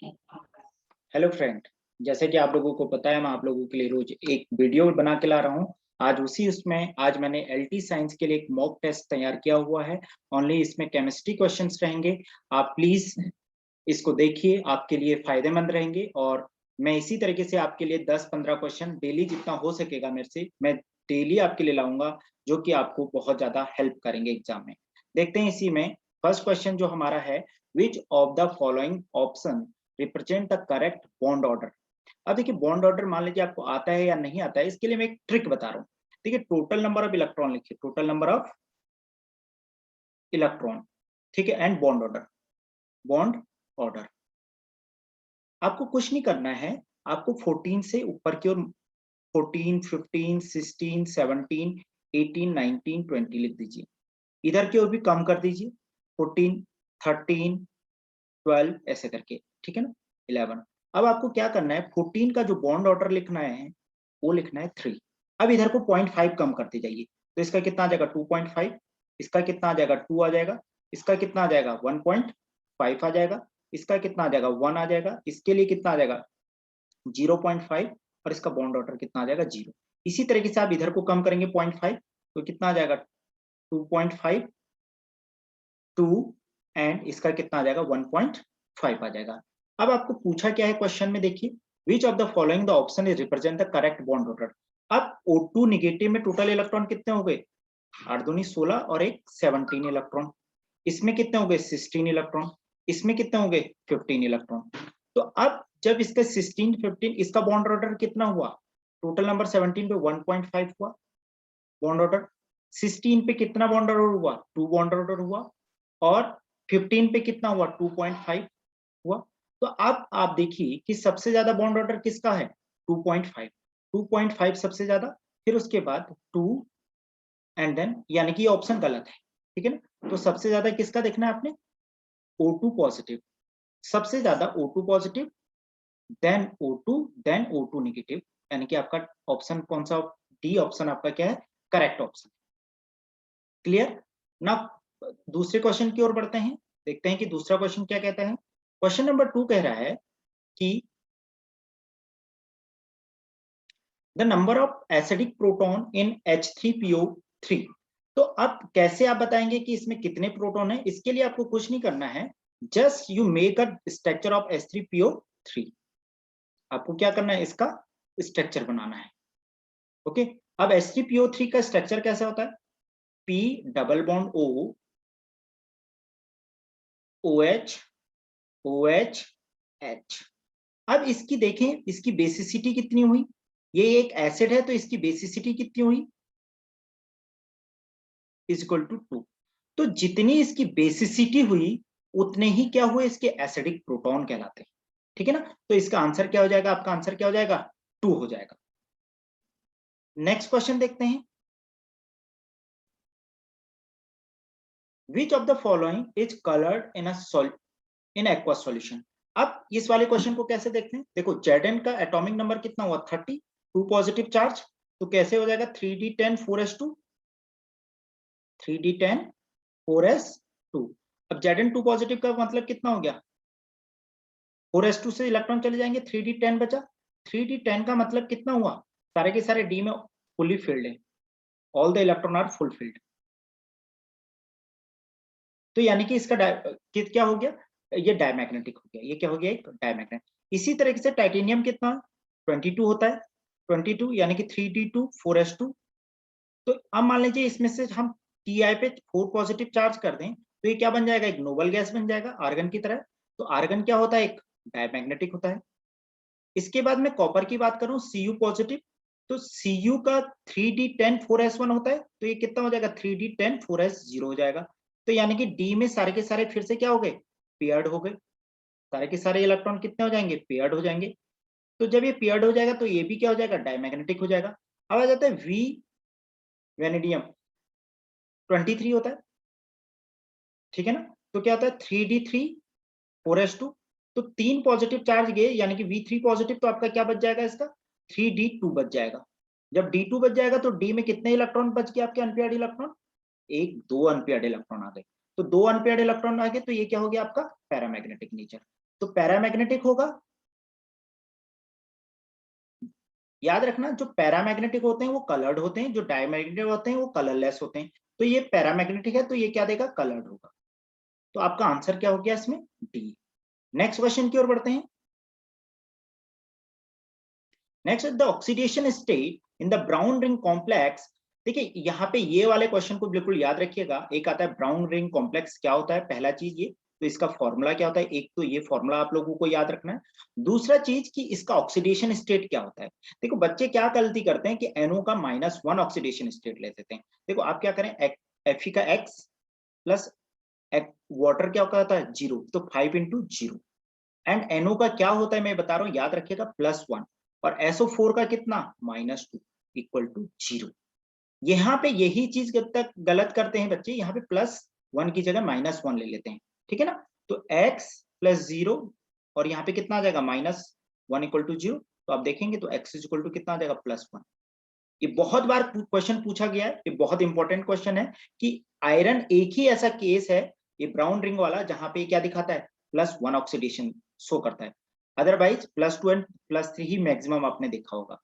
Hello friend. जैसे कि आप लोगों को पता है, मैं आप लोगों के लिए रोज एक वीडियो बना के ला रहा हूँ। उसमें आज मैंने एलटी साइंस के लिए एक मॉक टेस्ट तैयार किया हुआ है। ओनली इसमें केमिस्ट्री क्वेश्चंस रहेंगे। आप प्लीज इसको देखिए, आपके लिए फायदेमंद रहेंगे। और मैं इसी तरीके से आपके लिए 10-15 क्वेश्चन डेली जितना हो सकेगा मेरे से मैं डेली आपके लिए लाऊंगा, जो कि आपको बहुत ज्यादा हेल्प करेंगे एग्जाम में। देखते हैं इसी में फर्स्ट क्वेश्चन जो हमारा है, which of the following option represent the correct bond order. अब देखिए, बॉन्ड ऑर्डर मान लीजिए आपको आता है या नहीं आता है, इसके लिए मैं एक ट्रिक बता रहा हूँ। देखिए, टोटल नंबर ऑफ इलेक्ट्रॉन लिखिए, टोटल नंबर ऑफ इलेक्ट्रॉन, ठीक है, and bond order. Bond order आपको कुछ नहीं करना है। आपको 14 से ऊपर की ओर 14, 15, 16, 17, 18, 19, 20 लिख दीजिए। इधर की ओर भी कम कर दीजिए, 14, 13, 12 ऐसे करके, ठीक है ना, 11। अब आपको क्या करना है, 14 का जो बॉन्ड ऑर्डर लिखना है वो लिखना है 3। अब इधर को 0.5 कम करते जाइए, तो इसका कितना आ जाएगा 2.5, इसका कितना आ जाएगा 2 आ जाएगा, इसका कितना आ जाएगा 1.5 आ जाएगा, इसका कितना आ जाएगा 1 आ जाएगा, इसके लिए कितना आ जाएगा 0.5, और इसका बॉन्ड ऑर्डर कितना आ जाएगा 0। इसी तरीके से आप इधर को कम करेंगे 0.5, तो कितना आ जाएगा 2.5, 2, एंड इसका कितना आ जाएगा 1.5 आ जाएगा। अब आपको पूछा क्या है क्वेश्चन में, देखिए, which of the following the option is represent the correct bond order. अब O2 निगेटिव में टोटल इलेक्ट्रॉन कितने हो गए, 8 दूनी 16 और एक 17 इलेक्ट्रॉन। इसमें कितने हो गए 16 इलेक्ट्रॉन, इसमें कितने हो गए 15 इलेक्ट्रॉन। तो अब जब इसका 16, 15, इसका बॉन्ड ऑर्डर कितना हुआ, टोटल नंबर 17 पे 1.5 हुआ बॉन्ड ऑर्डर, 16 पे कितना बॉन्ड ऑर्डर हुआ 2 बॉन्ड ऑर्डर हुआ, और 15 पे कितना हुआ 2.5 हुआ। तो अब आप देखिए कि सबसे ज्यादा बॉन्ड ऑर्डर किसका है 2.5, 2.5 सबसे ज्यादा, फिर उसके बाद 2, एंड देन यानी कि ऑप्शन गलत है, ठीक है ना। तो सबसे ज्यादा किसका देखना है आपने, O2 पॉजिटिव, सबसे ज्यादा O2 positive, then O2, then O2 negative, यानी कि आपका ऑप्शन कौन सा, डी ऑप्शन आपका क्या है करेक्ट ऑप्शन। क्लियर ना। दूसरे क्वेश्चन की ओर बढ़ते हैं, देखते हैं कि दूसरा क्वेश्चन क्या कहता है। क्वेश्चन नंबर 2 कह रहा है कि the number of acidic proton in H3PO3। तो अब कैसे आप बताएंगे कि इसमें कितने प्रोटॉन है, इसके लिए आपको कुछ नहीं करना है, just you make a structure of H3PO3। आपको क्या करना है, इसका स्ट्रक्चर बनाना है। ओके, अब H3PO3 का स्ट्रक्चर कैसा होता है, P double bond O, OH, OH, H। अब इसकी देखें, इसकी बेसिसिटी कितनी हुई, ये एक एसिड है तो इसकी बेसिसिटी कितनी हुई, इज इक्वल टू 2। तो जितनी इसकी बेसिसिटी हुई उतने ही क्या हुए इसके एसिडिक प्रोटॉन कहलाते हैं, ठीक है ना। तो इसका आंसर क्या हो जाएगा, आपका आंसर क्या हो जाएगा 2 हो जाएगा। नेक्स्ट क्वेश्चन देखते हैं, which of the following is coloured in in aqueous solution. अब इस वाले क्वेश्चन को कैसे देखते हैं, देखो Zn का एटॉमिक नंबर कितना हुआ 30, 2 पॉजिटिव चार्ज, तो कैसे हो जाएगा 3d10 4s2, 3d10 4s2। अब Zn 2 पॉजिटिव का मतलब कितना हो गया, 4s2 से इलेक्ट्रॉन चले जाएंगे, 3d10 बचा, 3d10 का मतलब कितना हुआ, सारे के सारे डी में फुली फिल्ड है, all the electron are full filled. तो यानी कि इसका क्या हो गया, ये डायमैग्नेटिक हो गया, ये क्या हो गया एक डायमैग्नेट। इसी तरीके से टाइटेनियम कितना 22 होता है, 22 यानी कि 3d2 4s2। तो अब मान लीजिए इसमें से हम Ti पे 4 पॉजिटिव चार्ज कर दें, तो ये क्या बन जाएगा, एक नोबल गैस बन जाएगा आर्गन की तरह। तो आर्गन क्या होता है, एक डायमैग्नेटिक होता है। इसके बाद मैं कॉपर की बात करूं Cu पॉजिटिव, तो Cu का 3d10 4s1 होता है, तो ये कितना हो जाएगा 3d10 4s0 हो जाएगा। तो यानी कि डी में सारे के सारे फिर से क्या हो गए, पेयर्ड हो गए, सारे के सारे इलेक्ट्रॉन कितने हो जाएंगे, पेयर्ड हो जाएंगे। तो जब ये पेयर्ड हो जाएगा तो ये भी क्या हो जाएगा, डायमैग्नेटिक हो जाएगा। अब आ जाता है वी वेनेडियम 23 होता है, ठीक है ना। तो क्या होता है 3d3 4s2, तो 3 पॉजिटिव चार्ज गए यानी कि V3 पॉजिटिव, तो आपका क्या बच जाएगा इसका 3d2 बच जाएगा। जब d2 बच जाएगा तो d में कितने इलेक्ट्रॉन बच गए आपके अनपेयर्ड इलेक्ट्रॉन, एक 2 अनपेयर्ड इलेक्ट्रॉन आ गए। तो 2 अनपेयर्ड इलेक्ट्रॉन आ गए तो ये क्या हो गया आपका पैरामैग्नेटिक नेचर। तो पैरामैग्नेटिक होगा। याद रखना, जो पैरामैग्नेटिक होते हैं वो कलर्ड होते हैं, जो डायमैग्नेटिक होते हैं वो कलरलेस होते हैं। तो ये पैरामैग्नेटिक है तो ये क्या देगा, कलर्ड होगा। तो आपका आंसर क्या हो गया इसमें, डी। नेक्स्ट क्वेश्चन की ओर बढ़ते हैं। Next, the oxidation state in the brown ring complex. देखिए यहाँ पे ये वाले क्वेश्चन को बिल्कुल याद रखिएगा। एक आता है ब्राउन रिंग कॉम्प्लेक्स, क्या होता है, पहला चीज ये, तो इसका फॉर्मूला क्या होता है, एक तो ये फॉर्मूला आप लोगों को याद रखना है। दूसरा चीज कि इसका ऑक्सीडेशन स्टेट क्या होता है। देखो बच्चे क्या गलती करते हैं कि NO का -1 ऑक्सीडेशन स्टेट ले देते हैं। देखो आप क्या करें, Fe का x प्लस वाटर क्या होता है 0, तो 5 × 0। एंड NO का क्या होता है मैं बता रहा हूं, याद रखिएगा +1। और SO4 का कितना, -2 इक्वल टू 0। यहाँ पे यही चीज जब तक गलत करते हैं बच्चे, यहाँ पे +1 की जगह -1 ले लेते हैं, ठीक है ना। तो x + 0 और यहाँ पे कितना आ जाएगा, -1 इक्वल टू 0। तो आप देखेंगे तो x इक्वल टू कितना आ जाएगा, +1। ये बहुत बार क्वेश्चन पूछा गया है, ये बहुत इंपॉर्टेंट क्वेश्चन है कि आयरन एक ही ऐसा केस है, ये ब्राउन रिंग वाला, जहां पे क्या दिखाता है, +1 ऑक्सीडेशन शो करता है। अदरवाइज +2 एंड +3 ही मैक्सिमम आपने देखा होगा।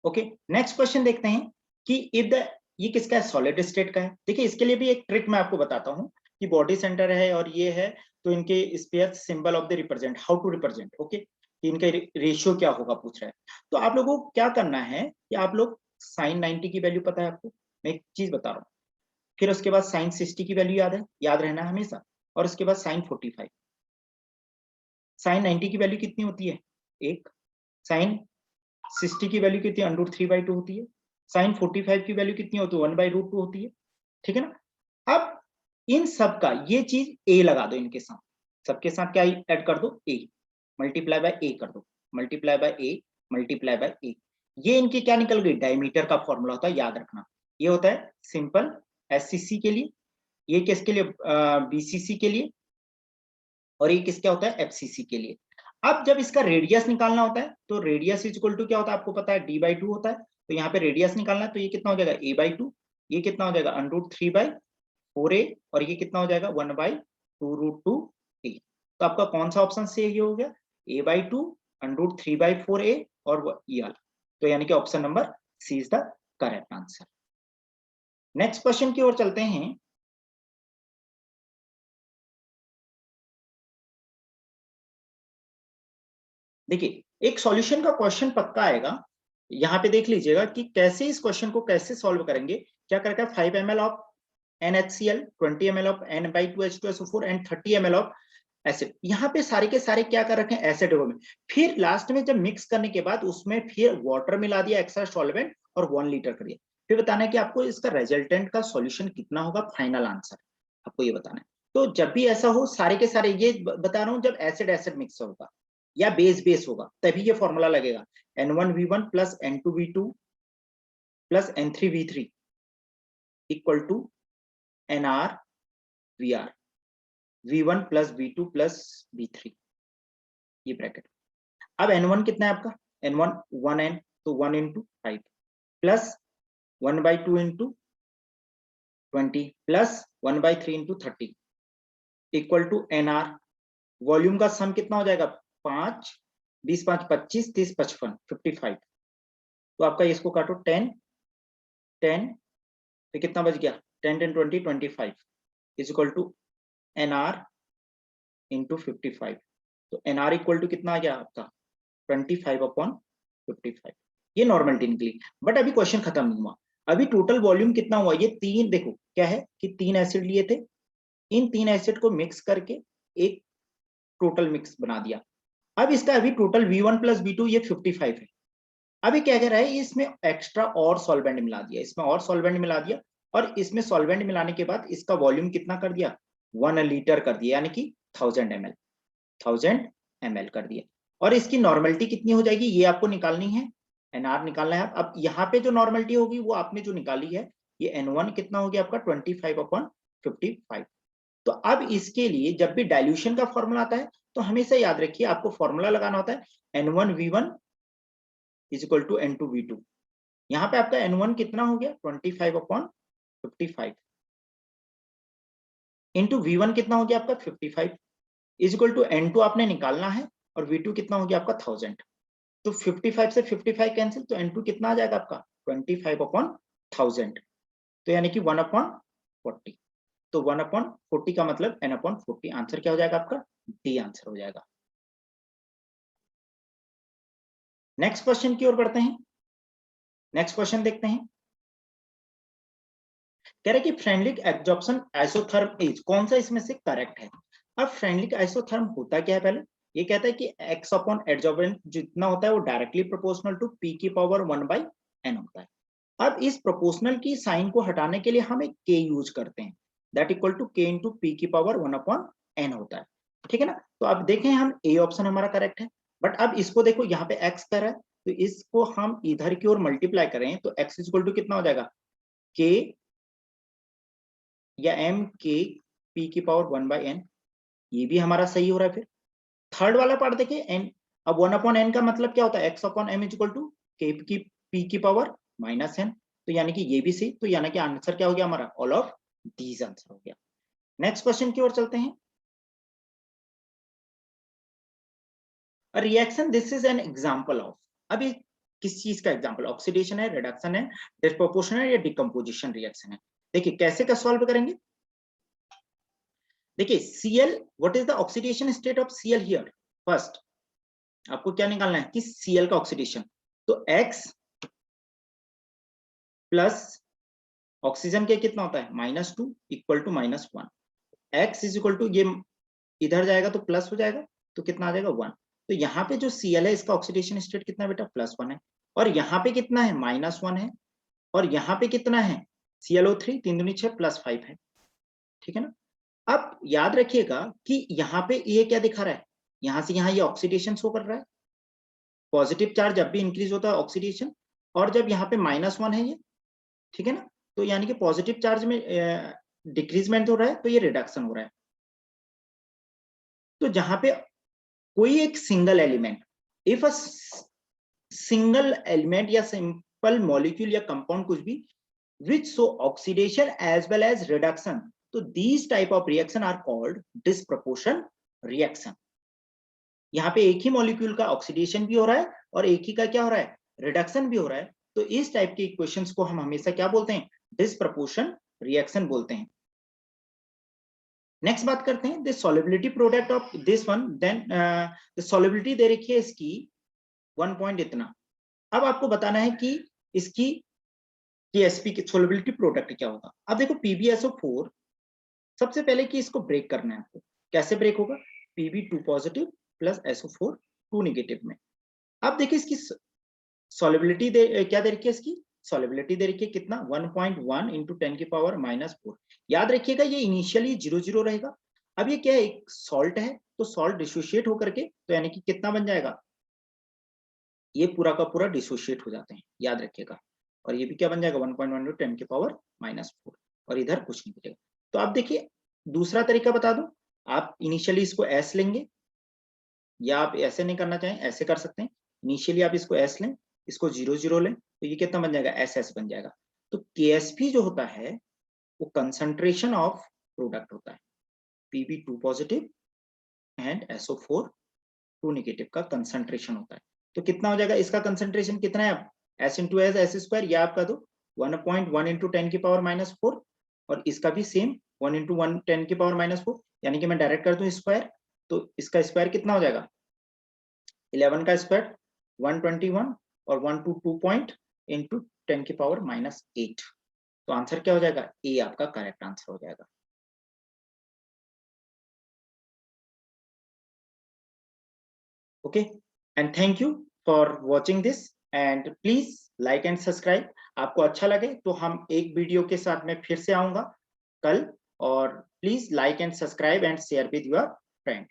ओके, नेक्स्ट क्वेश्चन देखते हैं कि इफ द, ये किसका है, सॉलिड स्टेट का है। देखिए इसके लिए भी एक ट्रिक मैं आपको बताता हूँ कि बॉडी सेंटर है और ये है, तो इनके spare symbol of the represent, how to represent, okay, कि इनका रेशियो क्या होगा पूछ रहा है। तो आप लोगों को क्या करना है कि आप लोग sin 90 की वैल्यू पता है आपको, मैं एक चीज बता रहा हूँ, फिर उसके बाद sin 60 की वैल्यू याद है, याद रहना है हमेशा, और उसके बाद sin 45। sin 90 की वैल्यू कितनी होती है, 1। sin 60 की वैल्यू कितनी, √3/2 होती है। sin 45 की वैल्यू कितनी होती है, 1/√2 होती है, ठीक है ना। अब इन सब का ये चीज a लगा दो, इनके साथ, सबके साथ क्या ऐड कर दो, a, मल्टीप्लाई बाय a कर दो, multiply by a, multiply by a। ये इनकी क्या निकल गई, डायमीटर का फॉर्मूला होता है, याद रखना। ये होता है सिंपल SCC के लिए, ये किसके लिए, BCC के लिए, और ये किसका होता है, FCC के लिए। अब जब इसका रेडियस निकालना होता है, तो रेडियस इक्वल टू क्या होता है आपको पता है, d/2 होता है। तो यहाँ पे रेडियस निकालना है, तो ये कितना हो जाएगा, a/2। ये कितना हो जाएगा, √3/4a, और ये कितना हो जाएगा, 1/2√2a। तो आपका कौन सा ऑप्शन से ये हो गया, a/2, √3/4a और ये वाला। तो यानी कि option number C is the correct answer. Next question की ओर चलते हैं। देखिए एक सॉल्यूशन का क्वेश्चन पक्का आएगा, यहाँ पे देख लीजिएगा कि कैसे इस क्वेश्चन को कैसे सॉल्व करेंगे। क्या करेगा, 5 ml of NaCl, 20 ml of N/2H2SO4 and 30 ml of acid. यहाँ पे सारे के सारे क्या कर रखे हैं, एसिड में। फिर लास्ट में जब मिक्स करने के बाद उसमें फिर वाटर मिला दिया, एक्स्ट्रा सॉल्वेंट, और 1 लीटर कर दिया। फिर बताना है कि आपको इसका रिजल्टेंट का सॉल्यूशन कितना होगा, फाइनल आंसर आपको ये बताना है। तो जब भी ऐसा हो, सारे के सारे ये बता रहा हूं, जब एसिड एसिड मिक्स होगा या बेस बेस होगा तभी ये फॉर्मूला लगेगा, N1V1 plus N2V2 plus N3V3 equal to NrVr, V1 plus V2 plus V3, ये ब्रैकेट। अब N1 कितना है आपका, N1 1n, तो 1 × 5 plus 1/2 × 20 plus 1/3 × 30 equal to Nr। Volume का सम कितना हो जाएगा, 5, 20 5 25, 30 55, 55। तो आपका इसको काटो, 10 10, तो कितना बच गया, 10 10 20 25 is equal to NR into 55। तो NR इक्वल टू कितना आ गया आपका, 25/55। ये नॉर्मलिटी निकली। बट अभी क्वेश्चन खत्म नहीं हुआ, अभी टोटल वॉल्यूम कितना हुआ, ये तीन देखो क्या है कि 3 एसिड लिए थे, इन 3 एसिड को मिक्स करके एक टोटल मिक्स बना दिया। अब इसका अभी टोटल V1 प्लस V2 ये 55 है। अभी क्या कह रहा है, इसमें एक्स्ट्रा और सॉल्वेंट मिला दिया, इसमें और सॉल्वेंट मिला दिया, और इसमें सॉल्वेंट मिलाने के बाद इसका वॉल्यूम कितना कर दिया, 1 लीटर कर दिया, यानी कि 1000 ml कर दिया। और इसकी नॉर्मलिटी कितनी हो जाएगी, ये आपको निकालनी है, NR निकालना है। अब यहाँ पे जो नॉर्मलिटी होगी वो आपने जो निकाली है, ये N1 कितना हो गया आपका, 25/55। तो अब इसके लिए जब भी डाइल्यूशन का फॉर्मूला आता है, तो हमेशा याद रखिए आपको फॉर्मूला लगाना होता है N1V1 is equal to N2V2। यहाँ पे आपका N1 कितना हो गया, 25/55 इंटू V1 कितना हो गया आपका 55। इज इक्वल टू N2 आपने निकालना है और V2 कितना हो गया आपका 1000। तो 55 से 55 कैंसिल, तो N2 कितना आ जाएगा आपका 25/1000, तो यानी कि 1/40। तो 1/40 का मतलब N/40। आंसर क्या हो जाएगा आपका? डी आंसर हो जाएगा। नेक्स्ट क्वेश्चन की ओर बढ़ते हैं। नेक्स्ट क्वेश्चन देखते हैं। कह रहे कि फ्रेंडली एब्जॉर्प्शन आइसोथर्म इज, कौन सा इसमें से करेक्ट है? अब फ्रेंडली आइसोथर्म होता क्या है? पहले ये कहता है कि x/एडजॉर्बेंट जितना होता है वो डायरेक्टली प्रोपोर्शनल टू p की पावर 1/n होता है। अब इस प्रोपोर्शनल की साइन को हटाने के लिए हम एक k यूज करते हैं, that equal to k into p की पावर 1/n होता है। ठीक है ना? तो अब देखें हम ए ऑप्शन हमारा करेक्ट है। बट अब इसको देखो, यहाँ पे x कर रहा है, तो इसको हम इधर की ओर मल्टीप्लाई करें तो x इक्वल टू कितना हो जाएगा? k या m k p की पावर 1/n। ये भी हमारा सही हो रहा है। फिर थर्ड वाला पार्ट देखिए, n। अब 1/n का मतलब क्या होता है? x/m इक्वल टू k की p की पावर -n। तो यानी कि ये भी सही। तो यानी कि आंसर क्या हो गया हमारा? ऑल ऑफ दीज आंसर हो गया। नेक्स्ट क्वेश्चन की ओर चलते हैं। Reaction, this is an example of. अभी किस चीज का एग्जांपल? ऑक्सीडेशन है, रिडक्शन है, डिस्प्रोपोर्शनल है या डिकम्पोजिशन रिएक्शन है। देखिए कैसे का सॉल्व करेंगे। देखिए Cl, what is the oxidation state of Cl here? First आपको क्या निकालना है कि Cl का ऑक्सीडेशन, तो X प्लस ऑक्सीजन के कितना होता है? -2 equal to -1। X is equal to, ये इधर जाएगा तो प्लस हो जाएगा, तो कितना आ जाएगा 1। तो यहाँ पे जो Cl है इसका ऑक्सीडेशन स्टेट कितना है बेटा? +1 है। और यहाँ पे कितना है? -1 है। और यहाँ पे कितना है? ClO3 3 दूनी 6 +5 है। ठीक है ना? अब याद रखिएगा कि यहाँ पे ये क्या दिखा रहा है? यहाँ से यहाँ ये ऑक्सीडेशन शो कर रहा है। पॉजिटिव चार्ज जब भी इंक्रीज होता है ऑक्सीडेशन, और जब यहाँ पे -1 है ये, ठीक है ना, तो यानी कि पॉजिटिव चार्ज में डिक्रीजमेंट हो रहा है, तो ये रिडक्शन हो रहा है। तो जहां पे कोई एक single element, if a single element या सिंपल मॉलिक्यूल या कंपाउंड कुछ भी which show oxidation as well as reduction, so these type of reaction are called disproportion reaction। यहाँ पे एक ही मॉलिक्यूल का ऑक्सीडेशन भी हो रहा है और एक ही का क्या हो रहा है? रिडक्शन भी हो रहा है। तो इस टाइप के इक्वेशंस को हम हमेशा क्या बोलते हैं? डिस्प्रपोर्शन रिएक्शन बोलते हैं। नेक्स्ट बात करते हैं the solubility product of this one. Then the solubility दे रखी है इसकी 1 पॉइंट इतना। अब आपको बताना है कि इसकी KSP की सॉल्युबिलिटी प्रोडक्ट क्या होगा। अब देखो PbSO4, सबसे पहले कि इसको ब्रेक करना है आपको। कैसे ब्रेक होगा? Pb2 positive plus SO4 2 negative में। अब देखिए इसकी सॉल्युबिलिटी क्या दे रखी है? इसकी सॉल्युबिलिटी दे रखी है कितना? 1.1 इंटू 10 की पावर -4। याद रखिएगा ये इनिशियली 0 रहेगा। अब ये क्या है? एक सॉल्ट है, तो सॉल्ट डिसोशिएट होकर के, तो यानी कि कितना बन जाएगा? ये पूरा का पूरा डिसोशिएट हो जाते हैं, याद रखिएगा। और ये भी क्या बन जाएगा? 1.1 इंटू 10 की पावर -4, और इधर कुछ नहीं बचेगा। तो आप देखिए दूसरा तरीका बता दूं, आप इनिशियली इसको S लेंगे, या आप ऐसे नहीं करना चाहें ऐसे कर सकते हैं। इनिशियली आप इसको S लें, इसको 0 लें, तो ये कितना बन जाएगा? SS बन जाएगा। तो KSP जो होता है वो कंसंट्रेशन ऑफ प्रोडक्ट होता है। Pb2 positive and SO4 2 negative का कंसंट्रेशन होता है। तो कितना हो जाएगा? इसका कंसंट्रेशन कितना है? अब S into S S square, या आपका दो 1.1 इंटू 10 की पावर -4, और इसका भी सेम 1 इंटू 1 10 की पावर -4, यानी कि मैं डायरेक्ट कर दूं स्क्वायर, तो इसका स्क्वायर कितना हो जाएगा? 11 का स्क्वायर 121, और 1 टू 2 पॉइंट इंटू 10 की पावर -8। तो आंसर क्या हो जाएगा? ए आपका करेक्ट आंसर हो जाएगा। Okay, and thank you for watching this, and please like and subscribe. आपको अच्छा लगे तो हम एक वीडियो के साथ में फिर से आऊंगा कल, और please like and subscribe and share with your friend.